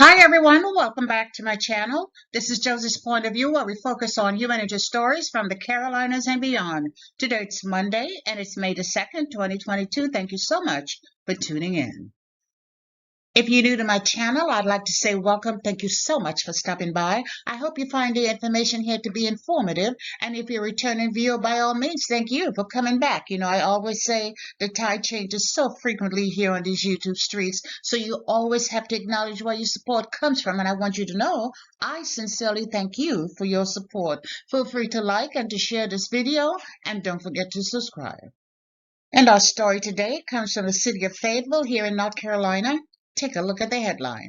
Hi everyone, welcome back to my channel. This is Josie's Point of View, where we focus on human interest stories from the Carolinas and beyond. Today it's Monday and it's May the 2nd, 2022. Thank you so much for tuning in. If you're new to my channel, I'd like to say welcome. Thank you so much for stopping by. I hope you find the information here to be informative. And if you're a returning viewer, by all means, thank you for coming back. I always say the tide changes so frequently here on these YouTube streets. So you always have to acknowledge where your support comes from. And I want you to know, I sincerely thank you for your support. Feel free to like and to share this video. And don't forget to subscribe. And our story today comes from the city of Fayetteville here in North Carolina. Take a look at the headline.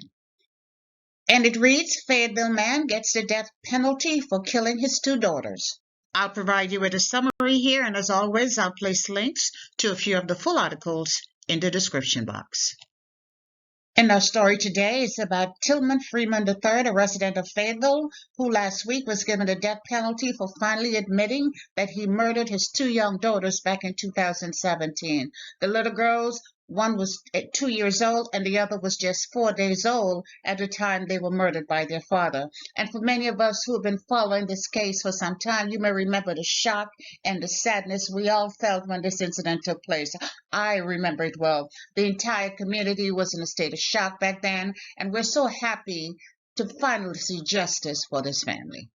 And it reads, Fayetteville man gets the death penalty for killing his two daughters. I'll provide you with a summary here, and as always, I'll place links to a few of the full articles in the description box. And our story today is about Tillman Freeman III, a resident of Fayetteville, who last week was given the death penalty for finally admitting that he murdered his two young daughters back in 2017. The little girls, one was 2 years old and the other was just 4 days old at the time they were murdered by their father. And for many of us who have been following this case for some time, you may remember the shock and the sadness we all felt when this incident took place. I remember it well. The entire community was in a state of shock back then, and we're so happy to finally see justice for this family.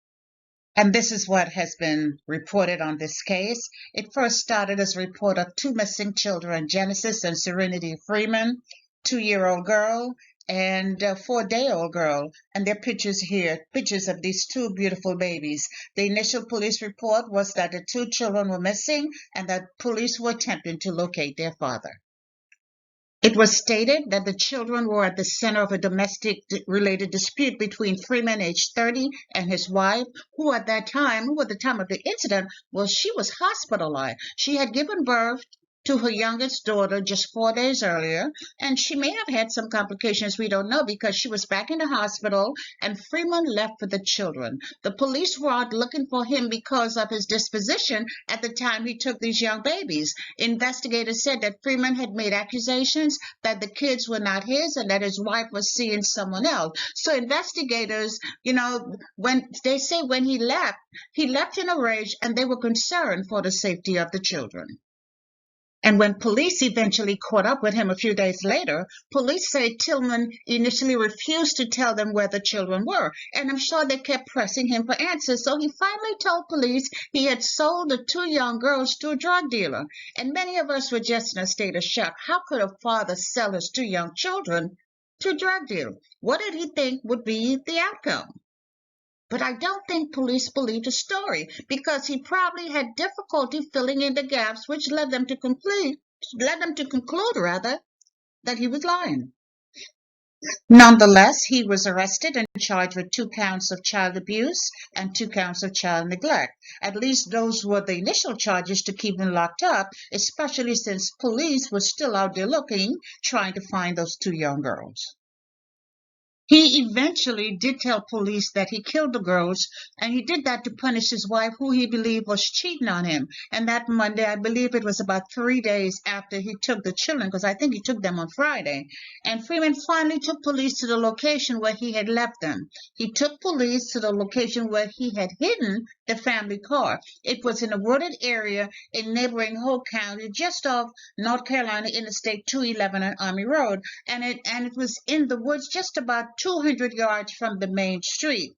And this is what has been reported on this case. It first started as a report of two missing children, Genesis and Serenity Freeman, 2-year-old girl and a 4-day-old girl. And their pictures here, pictures of these two beautiful babies. The initial police report was that the two children were missing and that police were attempting to locate their father. It was stated that the children were at the center of a domestic-related dispute between Freeman, age 30, and his wife, who at the time of the incident, she was hospitalized. She had given birth to her youngest daughter just 4 days earlier, and she may have had some complications, we don't know, because she was back in the hospital and Freeman left with the children. The police were out looking for him because of his disposition at the time he took these young babies. Investigators said that Freeman had made accusations that the kids were not his and that his wife was seeing someone else. So investigators, when they say when he left in a rage, and they were concerned for the safety of the children. And when police eventually caught up with him a few days later, police say Tillman initially refused to tell them where the children were. And I'm sure they kept pressing him for answers. So he finally told police he had sold the two young girls to a drug dealer. And many of us were just in a state of shock. How could a father sell his two young children to a drug dealer? What did he think would be the outcome? But I don't think police believed the story because he probably had difficulty filling in the gaps, which led them to conclude that he was lying. Nonetheless, he was arrested and charged with 2 counts of child abuse and 2 counts of child neglect. At least those were the initial charges to keep him locked up, especially since police were still out there looking, trying to find those two young girls. He eventually did tell police that he killed the girls, and he did that to punish his wife, who he believed was cheating on him. And that Monday, I believe it was about 3 days after he took the children, because I think he took them on Friday. And Freeman finally took police to the location where he had left them. He took police to the location where he had hidden the family car. It was in a wooded area in neighboring Hoke County, just off North Carolina Interstate 211 and Army Road. And it was in the woods just about 200 yards from the main street,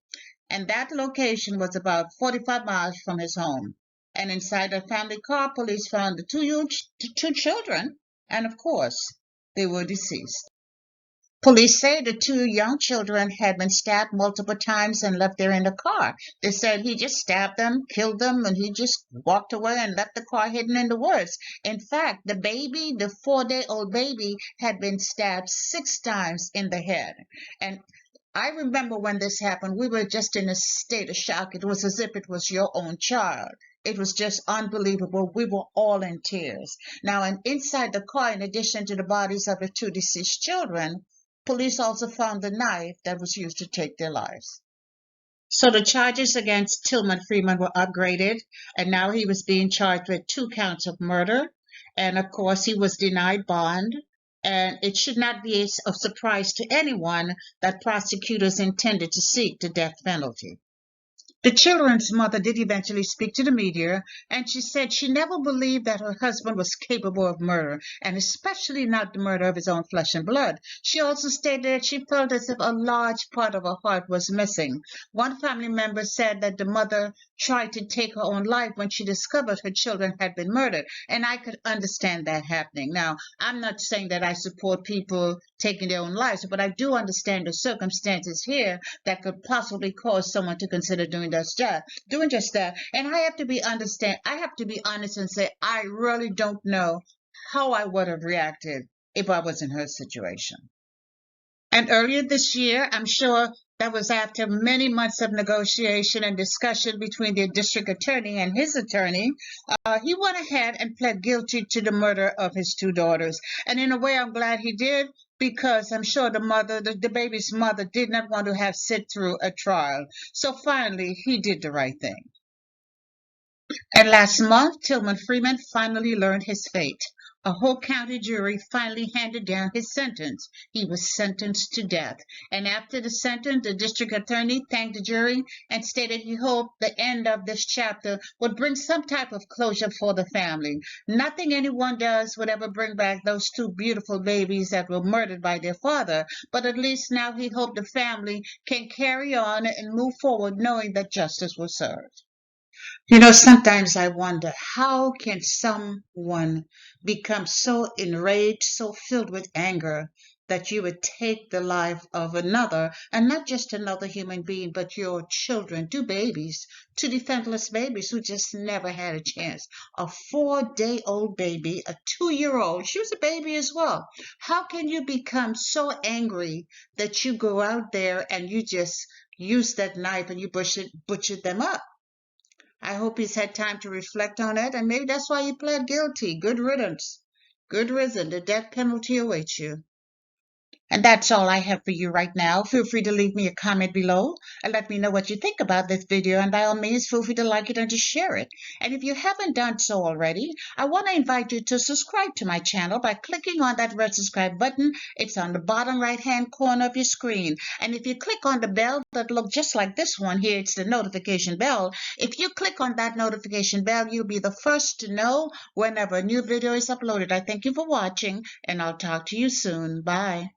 and that location was about 45 miles from his home. And inside the family car, police found the two children, and of course, they were deceased. Police say the two young children had been stabbed multiple times and left there in the car. They said he just stabbed them, killed them, and he just walked away and left the car hidden in the woods. In fact, the 4-day-old baby, had been stabbed 6 times in the head. And I remember when this happened, we were just in a state of shock. It was as if it was your own child. It was just unbelievable. We were all in tears. Now, and inside the car, in addition to the bodies of the 2 deceased children, police also found the knife that was used to take their lives. So the charges against Tillman Freeman were upgraded, and now he was being charged with 2 counts of murder. And of course, he was denied bond. and it should not be of surprise to anyone that prosecutors intended to seek the death penalty. The children's mother did eventually speak to the media, and she said she never believed that her husband was capable of murder, and especially not the murder of his own flesh and blood. She also stated that she felt as if a large part of her heart was missing. One family member said that the mother tried to take her own life when she discovered her children had been murdered, and I could understand that happening. Now, I'm not saying that I support people taking their own lives, but I do understand the circumstances here that could possibly cause someone to consider doing just that. And I have to be honest and say I really don't know how I would have reacted if I was in her situation. And earlier this year, I'm sure that was after many months of negotiation and discussion between the district attorney and his attorney, he went ahead and pled guilty to the murder of his two daughters. And in a way, I'm glad he did, because I'm sure the baby's mother did not want to have sit through a trial. So finally, he did the right thing. And last month, Tillman Freeman finally learned his fate. A Hoke County jury finally handed down his sentence. He was sentenced to death. And after the sentence, the district attorney thanked the jury and stated he hoped the end of this chapter would bring some type of closure for the family. Nothing anyone does would ever bring back those two beautiful babies that were murdered by their father, but at least now he hoped the family can carry on and move forward knowing that justice was served. Sometimes I wonder, how can someone become so enraged, so filled with anger, that you would take the life of another, and not just another human being, but your children, two babies, two defenseless babies who just never had a chance. A 4-day-old baby, a 2-year-old, she was a baby as well. How can you become so angry that you go out there and you just use that knife and you butcher them up? I hope he's had time to reflect on it, and maybe that's why he pled guilty. Good riddance. Good reason. The death penalty awaits you. And that's all I have for you right now. Feel free to leave me a comment below and let me know what you think about this video. And by all means, feel free to like it and to share it. And if you haven't done so already, I want to invite you to subscribe to my channel by clicking on that red subscribe button. It's on the bottom right-hand corner of your screen. And if you click on the bell that looks just like this one here, it's the notification bell. If you click on that notification bell, you'll be the first to know whenever a new video is uploaded. I thank you for watching, and I'll talk to you soon. Bye.